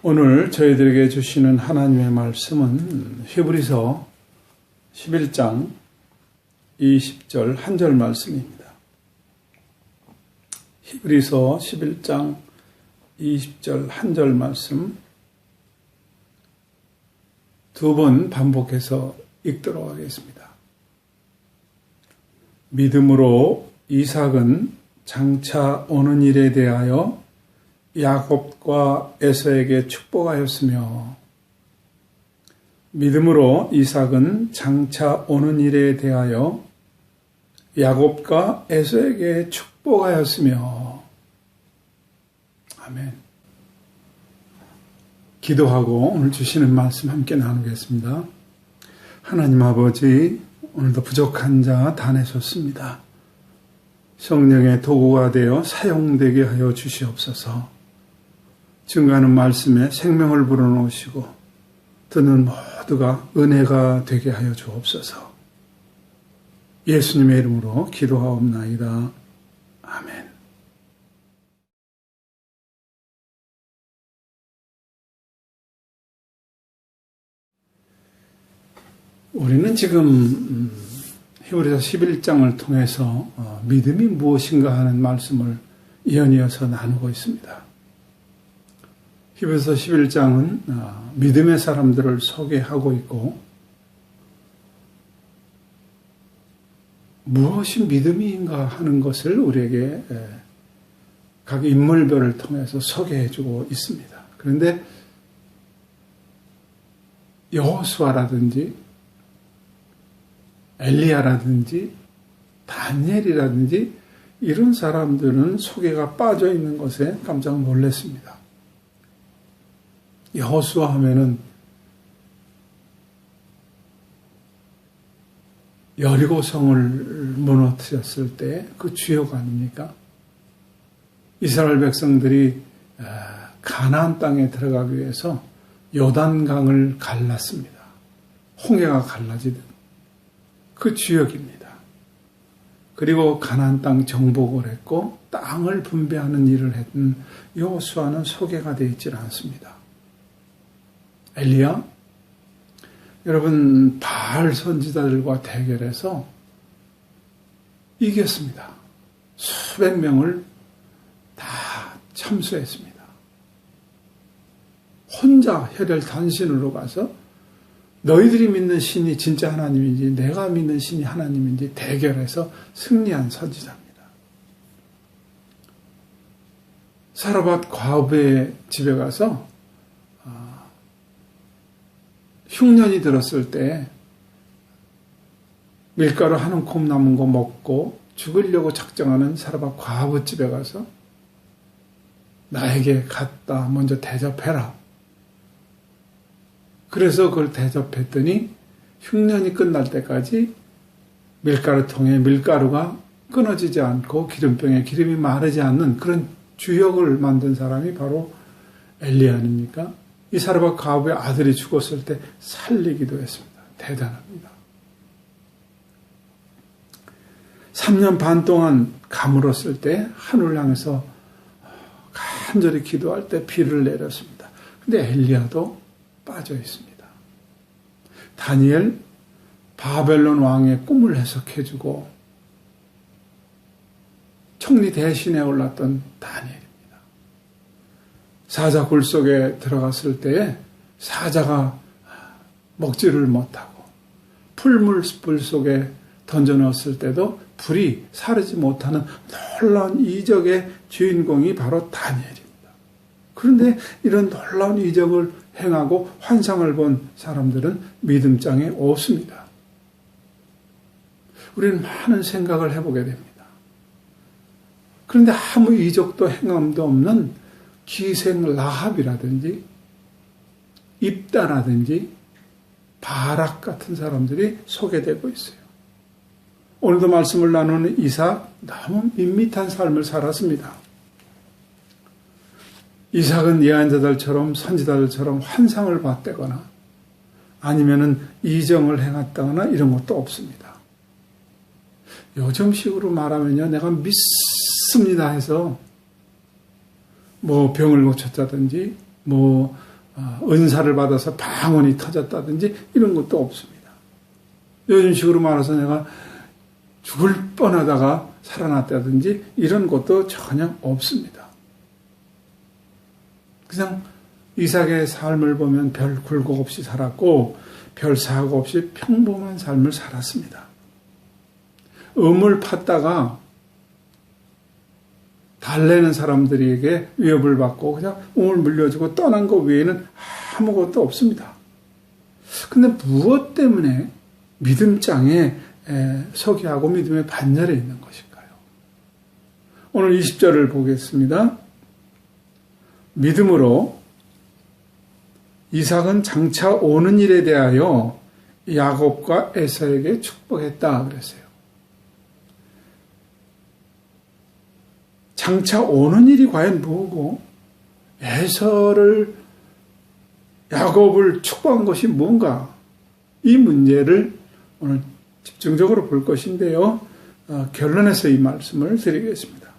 오늘 저희들에게 주시는 하나님의 말씀은 히브리서 11장 20절 한 절 말씀입니다. 히브리서 11장 20절 한 절 말씀 두 번 반복해서 읽도록 하겠습니다. 믿음으로 이삭은 장차 오는 일에 대하여 야곱과 에서에게 축복하였으며, 믿음으로 이삭은 장차 오는 일에 대하여 야곱과 에서에게 축복하였으며. 아멘. 기도하고 오늘 주시는 말씀 함께 나누겠습니다. 하나님 아버지, 오늘도 부족한 자 다 내셨습니다. 성령의 도구가 되어 사용되게 하여 주시옵소서. 증거하는 말씀에 생명을 불어넣으시고 듣는 모두가 은혜가 되게 하여 주옵소서. 예수님의 이름으로 기도하옵나이다. 아멘. 우리는 지금 히브리서 11장을 통해서 믿음이 무엇인가 하는 말씀을 이어서 나누고 있습니다. 히브리서 11장은 믿음의 사람들을 소개하고 있고, 무엇이 믿음인가 하는 것을 우리에게 각 인물별을 통해서 소개해주고 있습니다. 그런데 여호수아라든지 엘리야라든지 다니엘이라든지 이런 사람들은 소개가 빠져 있는 것에 깜짝 놀랐습니다. 여호수아 하면은 여리고성을 무너뜨렸을 때 그 주역 아닙니까? 이스라엘 백성들이 가나안 땅에 들어가기 위해서 요단강을 갈랐습니다. 홍해가 갈라지듯 그 주역입니다. 그리고 가나안 땅 정복을 했고 땅을 분배하는 일을 했던 여호수아는 소개가 되어 있지 않습니다. 엘리야, 여러분 바알 선지자들과 대결해서 이겼습니다. 수백 명을 다 참수했습니다. 혼자 혈혈단신으로 가서 너희들이 믿는 신이 진짜 하나님인지 내가 믿는 신이 하나님인지 대결해서 승리한 선지자입니다. 사르밧 과부의 집에 가서 흉년이 들었을 때 밀가루 한 움큼 남은 거 먹고 죽으려고 작정하는 사르밧 과부 집에 가서 나에게 갖다 먼저 대접해라. 그래서 그걸 대접했더니 흉년이 끝날 때까지 밀가루통에 밀가루가 끊어지지 않고 기름병에 기름이 마르지 않는 그런 주역을 만든 사람이 바로 엘리야 아닙니까? 이 사르밧 과부의 아들이 죽었을 때 살리기도 했습니다. 대단합니다. 3년 반 동안 가물었을 때 하늘을 향해서 간절히 기도할 때 비를 내렸습니다. 근데 엘리야도 빠져 있습니다. 다니엘, 바벨론 왕의 꿈을 해석해주고 총리 대신에 올랐던 다니엘. 사자 굴 속에 들어갔을 때에 사자가 먹지를 못하고 풀물 속에 던져넣었을 때도 불이 사르지 못하는 놀라운 이적의 주인공이 바로 다니엘입니다. 그런데 이런 놀라운 이적을 행하고 환상을 본 사람들은 믿음장에 없습니다. 우리는 많은 생각을 해보게 됩니다. 그런데 아무 이적도 행함도 없는 기생 라합이라든지 입다라든지 바락 같은 사람들이 소개되고 있어요. 오늘도 말씀을 나누는 이삭, 너무 밋밋한 삶을 살았습니다. 이삭은 예언자들처럼 선지자들처럼 환상을 봤다거나 아니면은 이정을 행했다거나 이런 것도 없습니다. 요즘식으로 말하면요, 내가 믿습니다 해서 뭐 병을 고쳤다든지 은사를 받아서 방언이 터졌다든지 이런 것도 없습니다. 요즘 식으로 말해서 내가 죽을 뻔하다가 살아났다든지 이런 것도 전혀 없습니다. 그냥 이삭의 삶을 보면 별 굴곡 없이 살았고 별 사고 없이 평범한 삶을 살았습니다. 음을 팠다가 달래는 사람들에게 위협을 받고 그냥 음을 물려주고 떠난 것 외에는 아무것도 없습니다. 근데 무엇 때문에 믿음장에 서게 하고 믿음의 반열에 있는 것일까요? 오늘 20절을 보겠습니다. 믿음으로 이삭은 장차 오는 일에 대하여 야곱과 에서에게 축복했다 그랬어요. 장차 오는 일이 과연 뭐고 에서를 야곱을 축복한 것이 뭔가 이 문제를 오늘 집중적으로 볼 것인데요. 결론에서 이 말씀을 드리겠습니다.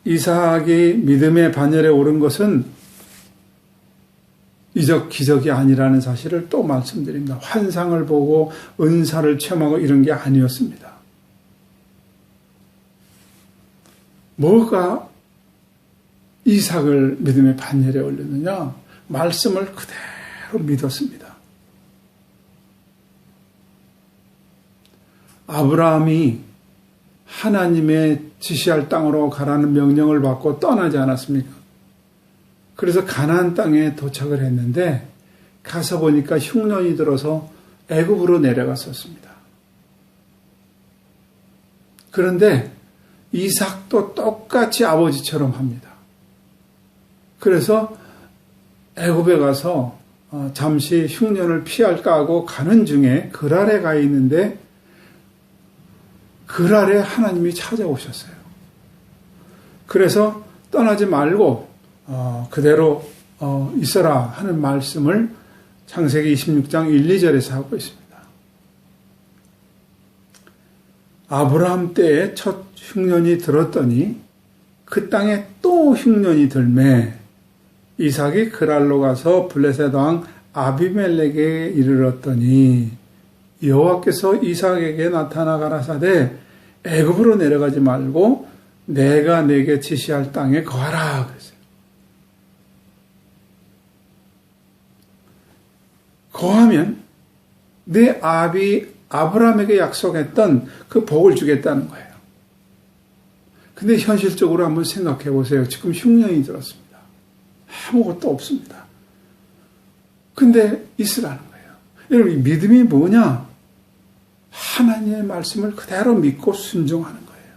이삭이 믿음의 반열에 오른 것은 이적 기적이 아니라는 사실을 또 말씀드립니다. 환상을 보고 은사를 체험하고 이런 게 아니었습니다. 뭐가 이삭을 믿음의 반열에 올렸느냐? 말씀을 그대로 믿었습니다. 아브라함이 하나님의 지시할 땅으로 가라는 명령을 받고 떠나지 않았습니까? 그래서 가나안 땅에 도착을 했는데 가서 보니까 흉년이 들어서 애굽으로 내려갔었습니다. 그런데 이삭도 똑같이 아버지처럼 합니다. 그래서 애굽에 가서 잠시 흉년을 피할까 하고 가는 중에 그랄에 가 있는데 그랄에 하나님이 찾아오셨어요. 그래서 떠나지 말고 그대로 있어라 하는 말씀을 창세기 26장 1, 2절에서 하고 있습니다. 아브라함 때에 첫 흉년이 들었더니 그 땅에 또 흉년이 들매 이삭이 그랄로 가서 블레셋 왕 아비멜렉에게 이르렀더니 여호와께서 이삭에게 나타나 가라사대 애굽으로 내려가지 말고 내가 내게 지시할 땅에 거하라 그랬어요. 거하면 내 아비 아브라함에게 약속했던 그 복을 주겠다는 거예요. 근데 현실적으로 한번 생각해 보세요. 지금 흉년이 들었습니다. 아무것도 없습니다. 근데 있으라는 거예요. 여러분, 이 믿음이 뭐냐? 하나님의 말씀을 그대로 믿고 순종하는 거예요.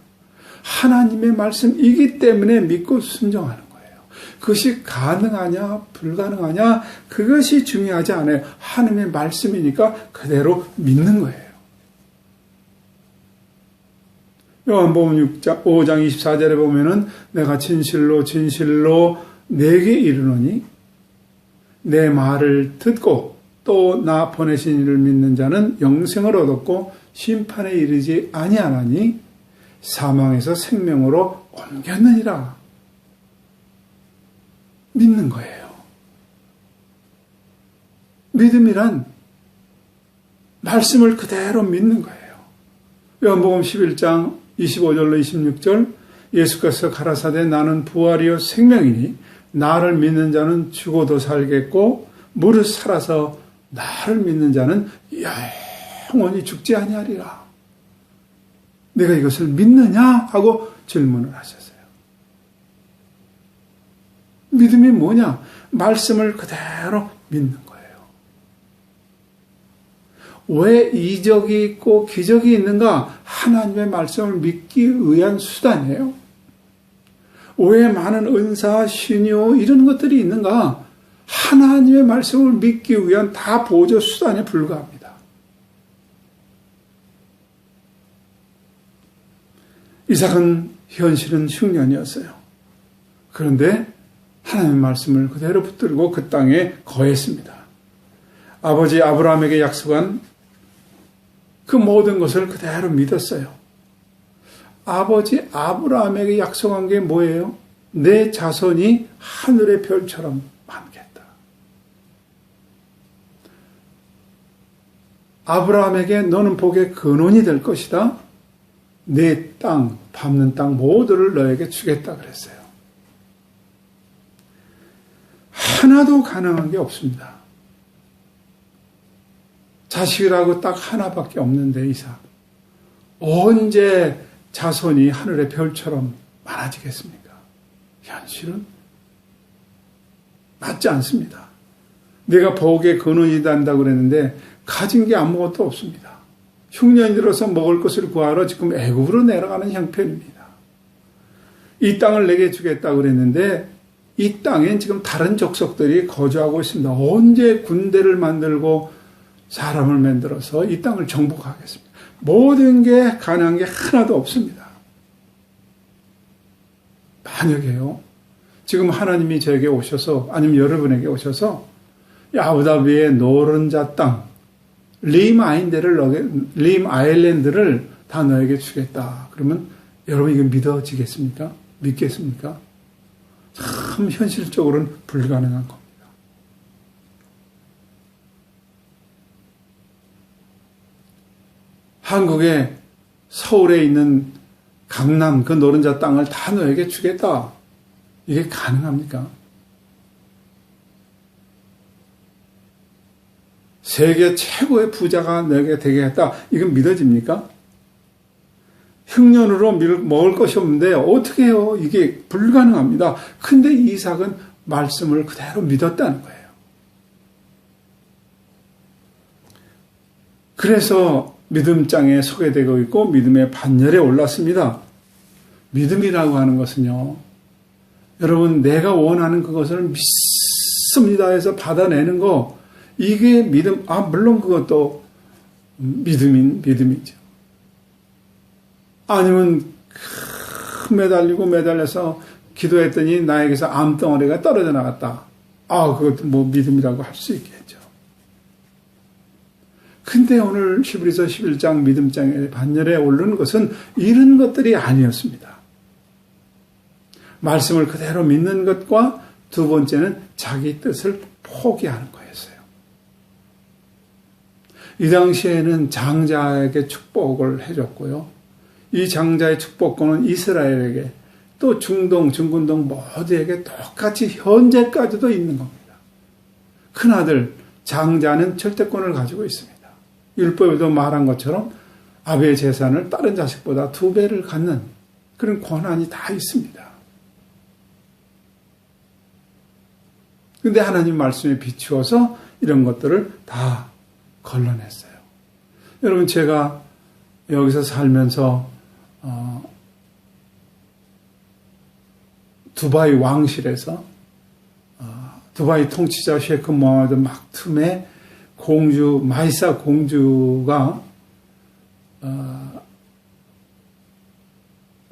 하나님의 말씀이기 때문에 믿고 순종하는 거예요. 그것이 가능하냐 불가능하냐 그것이 중요하지 않아요. 하나님의 말씀이니까 그대로 믿는 거예요. 요한복음 5장 24절에 보면은 내가 진실로 내게 이르노니 내 말을 듣고 또 나 보내신 이를 믿는 자는 영생을 얻었고 심판에 이르지 아니하나니 사망에서 생명으로 옮겼느니라. 믿는 거예요. 믿음이란 말씀을 그대로 믿는 거예요. 요한복음 11장 25절로 26절 예수께서 가라사대 나는 부활이요 생명이니 나를 믿는 자는 죽어도 살겠고 무릇 살아서 나를 믿는 자는 영원히 죽지 아니하리라. 내가 이것을 믿느냐? 하고 질문을 하셨어요. 믿음이 뭐냐? 말씀을 그대로 믿는 거예요. 왜 이적이 있고 기적이 있는가? 하나님의 말씀을 믿기 위한 수단이에요. 왜 많은 은사, 신유 이런 것들이 있는가? 하나님의 말씀을 믿기 위한 다 보조 수단에 불과합니다. 이삭은 현실은 흉년이었어요. 그런데 하나님의 말씀을 그대로 붙들고 그 땅에 거했습니다. 아버지 아브라함에게 약속한 그 모든 것을 그대로 믿었어요. 아버지 아브라함에게 약속한 게 뭐예요? 내 자손이 하늘의 별처럼 많겠다. 아브라함에게 너는 복의 근원이 될 것이다. 내 땅, 밟는 땅 모두를 너에게 주겠다 그랬어요. 하나도 가능한 게 없습니다. 자식이라고 딱 하나밖에 없는데 이삭. 언제 자손이 하늘의 별처럼 많아지겠습니까? 현실은 맞지 않습니다. 내가 복의 근원이 된다고 그랬는데 가진 게 아무것도 없습니다. 흉년이 들어서 먹을 것을 구하러 지금 애굽으로 내려가는 형편입니다. 이 땅을 내게 주겠다고 그랬는데 이 땅엔 지금 다른 족속들이 거주하고 있습니다. 언제 군대를 만들고 사람을 만들어서 이 땅을 정복하겠습니다. 모든 게 가능한 게 하나도 없습니다. 만약에요. 지금 하나님이 저에게 오셔서 아니면 여러분에게 오셔서 아부다비의 노른자 땅 림 아일랜드를 다 너에게 주겠다. 그러면 여러분 이거 믿어지겠습니까? 믿겠습니까? 참 현실적으로는 불가능한 겁니다. 한국의 서울에 있는 강남 그 노른자 땅을 다 너에게 주겠다. 이게 가능합니까? 세계 최고의 부자가 너에게 되겠다. 이건 믿어집니까? 흉년으로 먹을 것이 없는데 어떻게 해요? 이게 불가능합니다. 근데 이삭은 말씀을 그대로 믿었다는 거예요. 그래서 믿음장에 서게 되고 있고 믿음의 반열에 올랐습니다. 믿음이라고 하는 것은요. 여러분 내가 원하는 그것을 믿습니다 해서 받아내는 거 이게 믿음. 물론 그것도 믿음이죠. 아니면 매달려서 기도했더니 나에게서 암덩어리가 떨어져 나갔다. 그것도 뭐 믿음이라고 할 수 있겠죠. 근데 오늘 히브리서 11장 믿음장의 반열에 오르는 것은 이런 것들이 아니었습니다. 말씀을 그대로 믿는 것과 두 번째는 자기 뜻을 포기하는 거였어요. 이 당시에는 장자에게 축복을 해줬고요. 이 장자의 축복권은 이스라엘에게 또 중동, 중군동 모두에게 똑같이 현재까지도 있는 겁니다. 큰아들 장자는 절대권을 가지고 있습니다. 율법에도 말한 것처럼 아비의 재산을 다른 자식보다 2배를 갖는 그런 권한이 다 있습니다. 그런데 하나님 말씀에 비추어서 이런 것들을 다 걸러냈어요. 여러분 제가 여기서 살면서 두바이 왕실에서 두바이 통치자 셰크 모하메드 막툼의 공주 마이사 공주가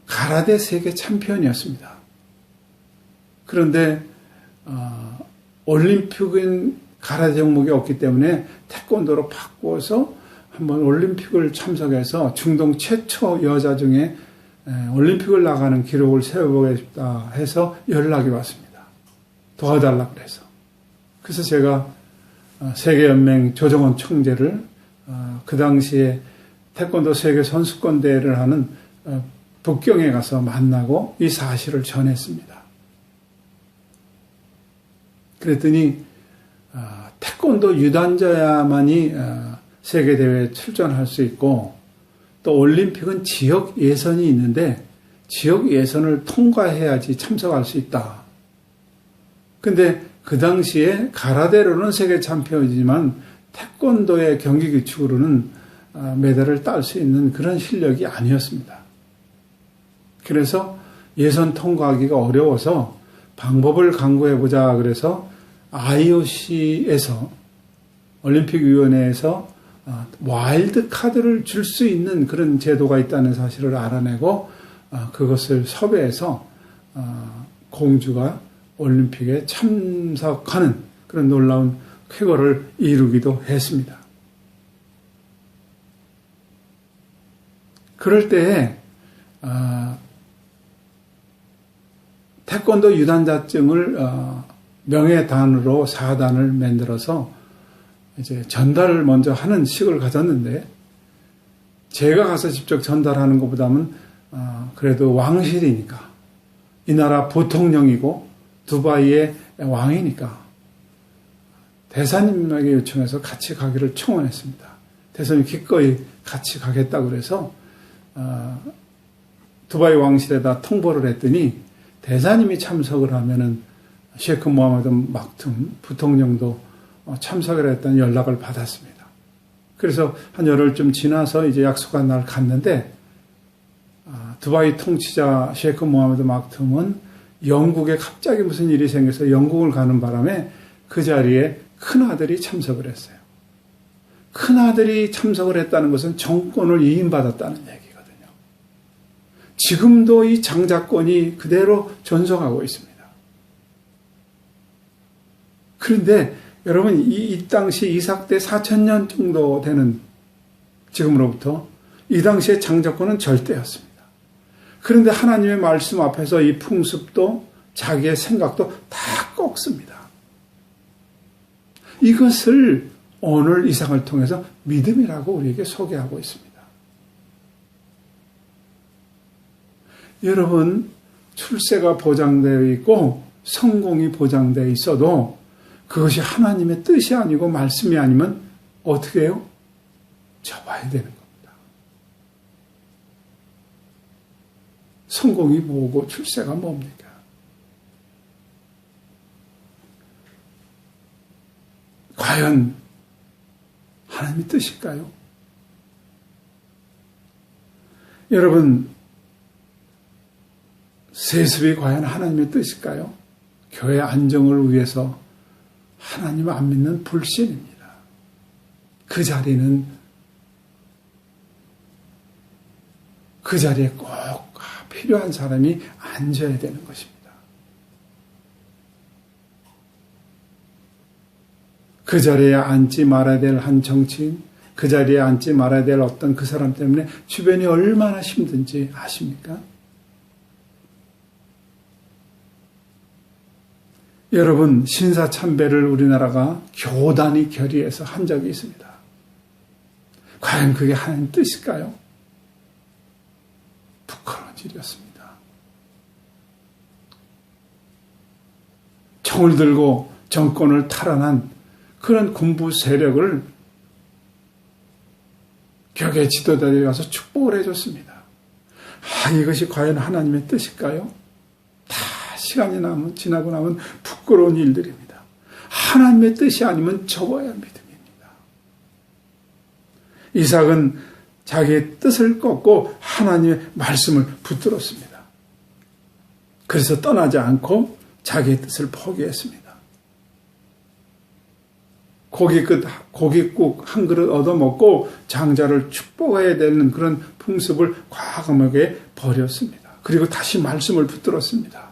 가라데 세계 챔피언이었습니다. 그런데 올림픽은 가라데 종목이 없기 때문에 태권도로 바꿔서 한번 올림픽을 참석해서 중동 최초 여자 중에 올림픽을 나가는 기록을 세워보겠다 해서 연락이 왔습니다. 도와달라고 해서. 그래서 제가 세계연맹 조정원 총재를 그 당시에 태권도 세계 선수권 대회를 하는 북경에 가서 만나고 이 사실을 전했습니다. 그랬더니 태권도 유단자야만이 세계대회에 출전할 수 있고 또 올림픽은 지역 예선이 있는데 지역 예선을 통과해야지 참석할 수 있다. 근데 그 당시에 가라데로는 세계 챔피언이지만 태권도의 경기 규칙으로는 메달을 딸 수 있는 그런 실력이 아니었습니다. 그래서 예선 통과하기가 어려워서 방법을 강구해보자 그래서 IOC에서 올림픽위원회에서 와일드 카드를 줄 수 있는 그런 제도가 있다는 사실을 알아내고 그것을 섭외해서 공주가 올림픽에 참석하는 그런 놀라운 쾌거를 이루기도 했습니다. 그럴 때에 태권도 유단자증을 명예단으로 4단을 만들어서 이제 전달을 먼저 하는 식을 가졌는데, 제가 가서 직접 전달하는 것보다는 그래도 왕실이니까, 이 나라 부통령이고 두바이의 왕이니까 대사님에게 요청해서 같이 가기를 청원했습니다. 대사님이 기꺼이 같이 가겠다고 그래서 두바이 왕실에다 통보를 했더니, 대사님이 참석을 하면은 셰크 모하메드 막툼 부통령도 참석을 했다는 연락을 받았습니다. 그래서 한 열흘쯤 지나서 이제 약속한 날 갔는데, 두바이 통치자 셰크 모하메드 막툼은 영국에 갑자기 무슨 일이 생겨서 영국을 가는 바람에 그 자리에 큰아들이 참석을 했어요. 큰아들이 참석을 했다는 것은 정권을 이임받았다는 얘기거든요. 지금도 이 장자권이 그대로 존속하고 있습니다. 그런데 여러분, 이 당시 이삭 때 4,000년 정도 되는 지금으로부터 이 당시의 장자권은 절대였습니다. 그런데 하나님의 말씀 앞에서 이 풍습도 자기의 생각도 다 꺾습니다. 이것을 오늘 이삭을 통해서 믿음이라고 우리에게 소개하고 있습니다. 여러분, 출세가 보장되어 있고 성공이 보장되어 있어도 그것이 하나님의 뜻이 아니고 말씀이 아니면 어떻게 해요? 접어야 되는 겁니다. 성공이 뭐고 출세가 뭡니까? 과연 하나님의 뜻일까요? 여러분, 세습이 과연 하나님의 뜻일까요? 교회 안정을 위해서 하나님을 안 믿는 불신입니다. 그 자리는 그 자리에 꼭 필요한 사람이 앉아야 되는 것입니다. 그 자리에 앉지 말아야 될 한 정치인, 그 자리에 앉지 말아야 될 어떤 그 사람 때문에 주변이 얼마나 힘든지 아십니까? 여러분, 신사참배를 우리나라가 교단이 결의해서 한 적이 있습니다. 과연 그게 하나님 뜻일까요? 부끄러운 일이었습니다. 총을 들고 정권을 탈환한 그런 군부 세력을 격의 지도자들이 가서 축복을 해줬습니다. 이것이 과연 하나님의 뜻일까요? 다 시간이 지나고 나면 부끄러운 일들입니다. 하나님의 뜻이 아니면 접어야 할 믿음입니다. 이삭은 자기의 뜻을 꺾고 하나님의 말씀을 붙들었습니다. 그래서 떠나지 않고 자기의 뜻을 포기했습니다. 고깃국 한 그릇 얻어먹고 장자를 축복해야 되는 그런 풍습을 과감하게 버렸습니다. 그리고 다시 말씀을 붙들었습니다.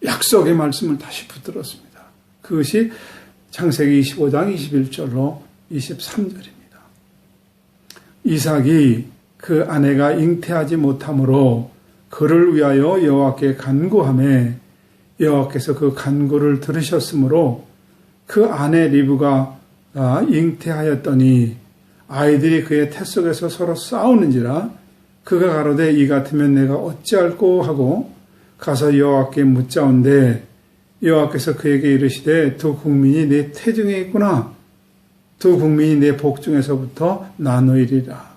약속의 말씀을 다시 붙들었습니다. 그것이 창세기 25장 21절로 23절입니다. 이삭이 그 아내가 잉태하지 못하므로 그를 위하여 여호와께 간구하매 여호와께서 그 간구를 들으셨으므로 그 아내 리브가 잉태하였더니 아이들이 그의 태 속에서 서로 싸우는지라 그가 가로되 이 같으면 내가 어찌할꼬 하고 가서 여호와께 묻자온대 여호와께서 그에게 이르시되 두 국민이 내 태중에 있구나. 두 국민이 내 복중에서부터 나누이리라.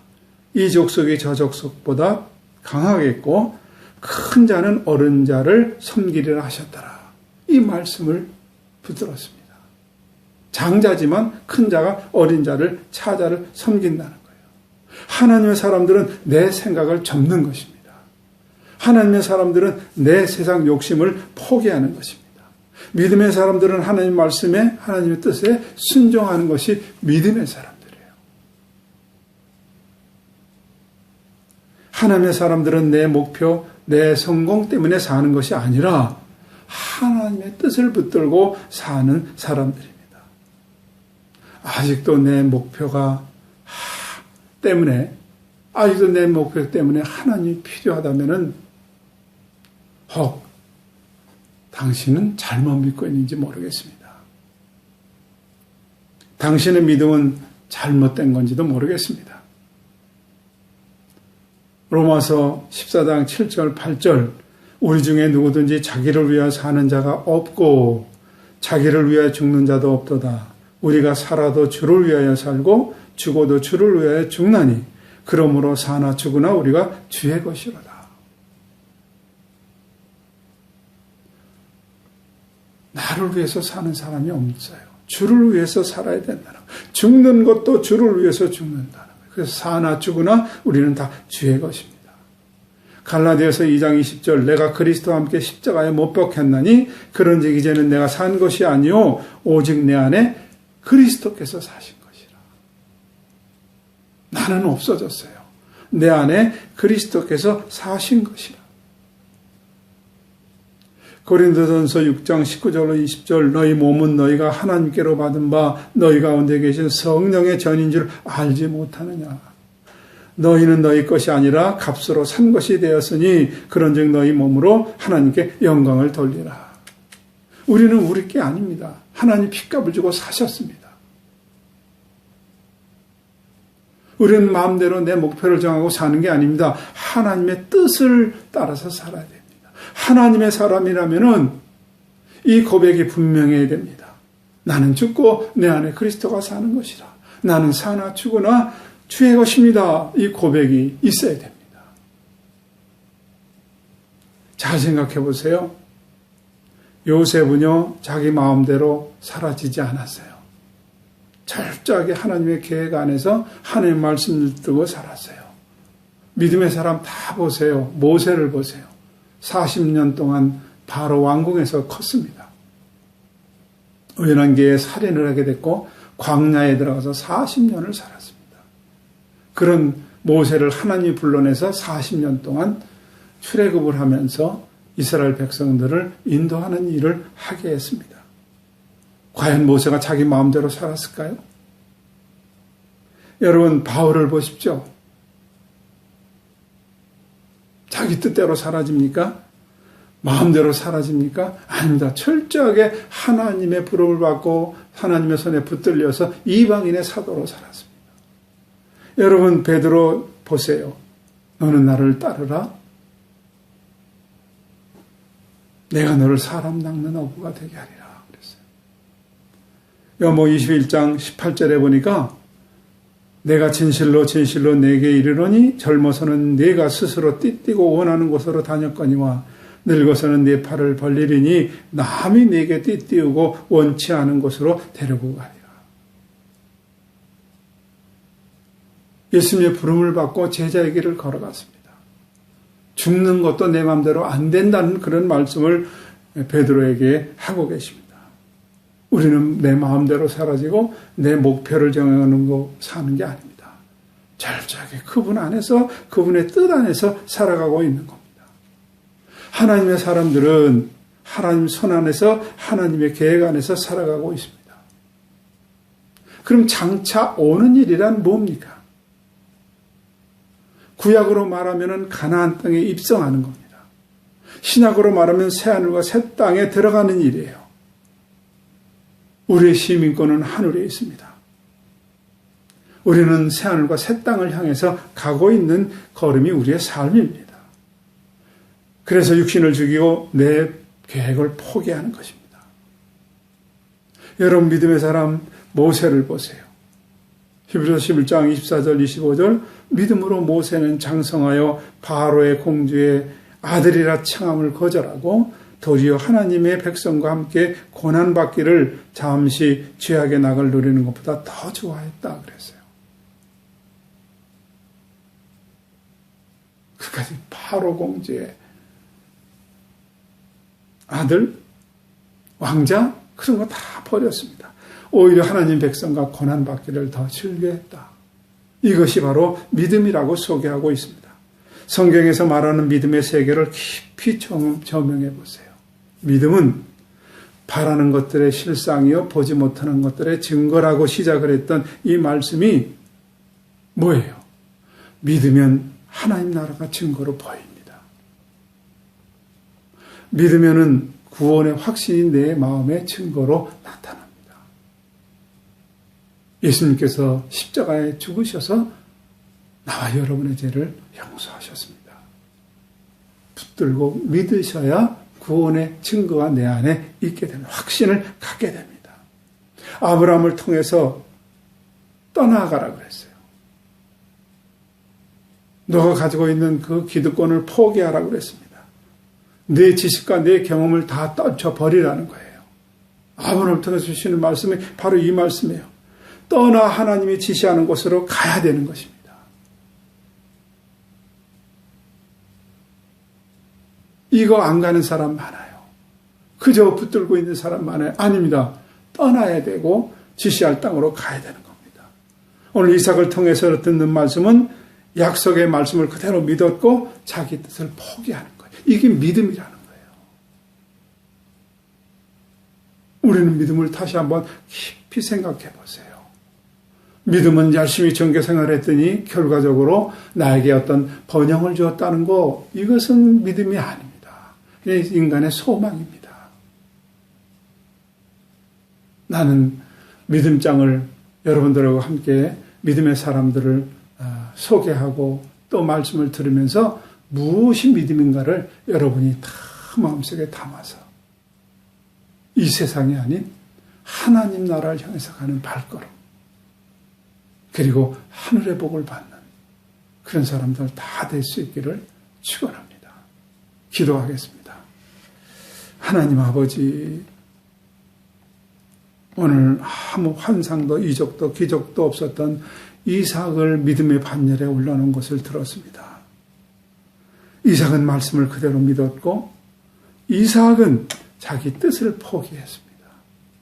이 족속이 저 족속보다 강하겠고 큰 자는 어른 자를 섬기리라 하셨더라. 이 말씀을 붙들었습니다. 장자지만 큰 자가 어린 자를 차자를 섬긴다는 거예요. 하나님의 사람들은 내 생각을 접는 것입니다. 하나님의 사람들은 내 세상 욕심을 포기하는 것입니다. 믿음의 사람들은 하나님 말씀에 하나님의 뜻에 순종하는 것이 믿음의 사람들이에요. 하나님의 사람들은 내 목표, 내 성공 때문에 사는 것이 아니라 하나님의 뜻을 붙들고 사는 사람들입니다. 아직도 내 목표가 때문에 아직도 내 목표 때문에 하나님이 필요하다면은 혹 당신은 잘못 믿고 있는지 모르겠습니다. 당신의 믿음은 잘못된 건지도 모르겠습니다. 로마서 14장 7절 8절 우리 중에 누구든지 자기를 위하여 사는 자가 없고 자기를 위하여 죽는 자도 없도다. 우리가 살아도 주를 위하여 살고 죽어도 주를 위하여 죽나니 그러므로 사나 죽으나 우리가 주의 것이로다. 나를 위해서 사는 사람이 없어요. 주를 위해서 살아야 된다는 거예요. 죽는 것도 주를 위해서 죽는다는 거예요. 그래서 사나 죽으나 우리는 다 주의 것입니다. 갈라디아서 2장 20절 내가 그리스도와 함께 십자가에 못 박혔나니 그런즉 이제는 내가 산 것이 아니요 오직 내 안에 그리스도께서 사신 것이라. 나는 없어졌어요. 내 안에 그리스도께서 사신 것이라. 고린도전서 6장 19절로 20절 너희 몸은 너희가 하나님께로 받은 바 너희 가운데 계신 성령의 전인 줄 알지 못하느냐. 너희는 너희 것이 아니라 값으로 산 것이 되었으니 그런즉 너희 몸으로 하나님께 영광을 돌리라. 우리는 우리 게 아닙니다. 하나님 핏값을 주고 사셨습니다. 우리는 마음대로 내 목표를 정하고 사는 게 아닙니다. 하나님의 뜻을 따라서 살아야 됩니다. 하나님의 사람이라면은 이 고백이 분명해야 됩니다. 나는 죽고 내 안에 그리스도가 사는 것이라. 나는 사나 죽으나 주의 것입니다. 이 고백이 있어야 됩니다. 잘 생각해 보세요. 요셉은요, 자기 마음대로 사라지지 않았어요. 철저하게 하나님의 계획 안에서 하나님의 말씀을 듣고 살았어요. 믿음의 사람 다 보세요. 모세를 보세요. 40년 동안 바로 왕궁에서 컸습니다. 우연한기에 살인을 하게 됐고 광야에 들어가서 40년을 살았습니다. 그런 모세를 하나님이 불러내서 40년 동안 출애굽을 하면서 이스라엘 백성들을 인도하는 일을 하게 했습니다. 과연 모세가 자기 마음대로 살았을까요? 여러분 바울을 보십시오. 자기 뜻대로 사라집니까? 마음대로 사라집니까? 아닙니다. 철저하게 하나님의 부름을 받고 하나님의 손에 붙들려서 이방인의 사도로 살았습니다. 여러분 베드로 보세요. 너는 나를 따르라. 내가 너를 사람 낚는 어부가 되게 하리라 그랬어요. 요한복음 21장 18절에 보니까 내가 진실로 진실로 내게 이르노니 젊어서는 네가 스스로 띠띠고 원하는 곳으로 다녔거니와 늙어서는 네 팔을 벌리리니 남이 네게 띠띠우고 원치 않은 곳으로 데리고 가리라. 예수님의 부름을 받고 제자의 길을 걸어갔습니다. 죽는 것도 내 마음대로 안 된다는 그런 말씀을 베드로에게 하고 계십니다. 우리는 내 마음대로 사라지고 내 목표를 정하는 거 사는 게 아닙니다. 철저하게 그분 안에서 그분의 뜻 안에서 살아가고 있는 겁니다. 하나님의 사람들은 하나님 손 안에서 하나님의 계획 안에서 살아가고 있습니다. 그럼 장차 오는 일이란 뭡니까? 구약으로 말하면 가나안 땅에 입성하는 겁니다. 신약으로 말하면 새하늘과 새 땅에 들어가는 일이에요. 우리의 시민권은 하늘에 있습니다. 우리는 새하늘과 새 땅을 향해서 가고 있는 걸음이 우리의 삶입니다. 그래서 육신을 죽이고 내 계획을 포기하는 것입니다. 여러분 믿음의 사람 모세를 보세요. 히브리서 11장 24절 25절 믿음으로 모세는 장성하여 바로의 공주의 아들이라 칭함을 거절하고 도리어 하나님의 백성과 함께 고난받기를 잠시 죄악의 낙을 누리는 것보다 더 좋아했다 그랬어요. 그까지 바로 공주의 아들, 왕자 그런 거 다 버렸습니다. 오히려 하나님 백성과 고난받기를 더 즐겨했다. 이것이 바로 믿음이라고 소개하고 있습니다. 성경에서 말하는 믿음의 세계를 깊이 조명해 보세요. 믿음은 바라는 것들의 실상이요 보지 못하는 것들의 증거라고 시작을 했던 이 말씀이 뭐예요? 믿으면 하나님 나라가 증거로 보입니다. 믿으면은 구원의 확신이 내 마음의 증거로 나타납니다. 예수님께서 십자가에 죽으셔서 나와 여러분의 죄를 용서하셨습니다. 붙들고 믿으셔야 구원의 증거가 내 안에 있게 되는 확신을 갖게 됩니다. 아브라함을 통해서 떠나가라 그랬어요. 너가 가지고 있는 그 기득권을 포기하라고 그랬습니다. 내 지식과 내 경험을 다 떨쳐버리라는 거예요. 아브라함을 통해서 주시는 말씀이 바로 이 말씀이에요. 떠나 하나님이 지시하는 곳으로 가야 되는 것입니다. 이거 안 가는 사람 많아요. 그저 붙들고 있는 사람 많아요. 아닙니다. 떠나야 되고 지시할 땅으로 가야 되는 겁니다. 오늘 이삭을 통해서 듣는 말씀은 약속의 말씀을 그대로 믿었고 자기 뜻을 포기하는 거예요. 이게 믿음이라는 거예요. 우리는 믿음을 다시 한번 깊이 생각해 보세요. 믿음은 열심히 정교생활을 했더니 결과적으로 나에게 어떤 번영을 주었다는 거, 이것은 믿음이 아닙니다. 인간의 소망입니다. 나는 믿음장을 여러분들하고 함께 믿음의 사람들을 소개하고 또 말씀을 들으면서 무엇이 믿음인가를 여러분이 다 마음속에 담아서 이 세상이 아닌 하나님 나라를 향해서 가는 발걸음, 그리고 하늘의 복을 받는 그런 사람들 다 될 수 있기를 축원합니다. 기도하겠습니다. 하나님 아버지, 오늘 아무 환상도 이적도 기적도 없었던 이삭을 믿음의 반열에 올라놓은 것을 들었습니다. 이삭은 말씀을 그대로 믿었고 이삭은 자기 뜻을 포기했습니다.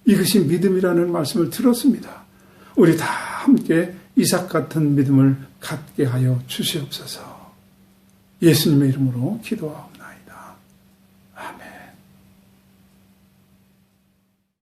이것이 믿음이라는 말씀을 들었습니다. 우리 다 함께 이삭 같은 믿음을 갖게 하여 주시옵소서. 예수님의 이름으로 기도하옵나이다. 아멘.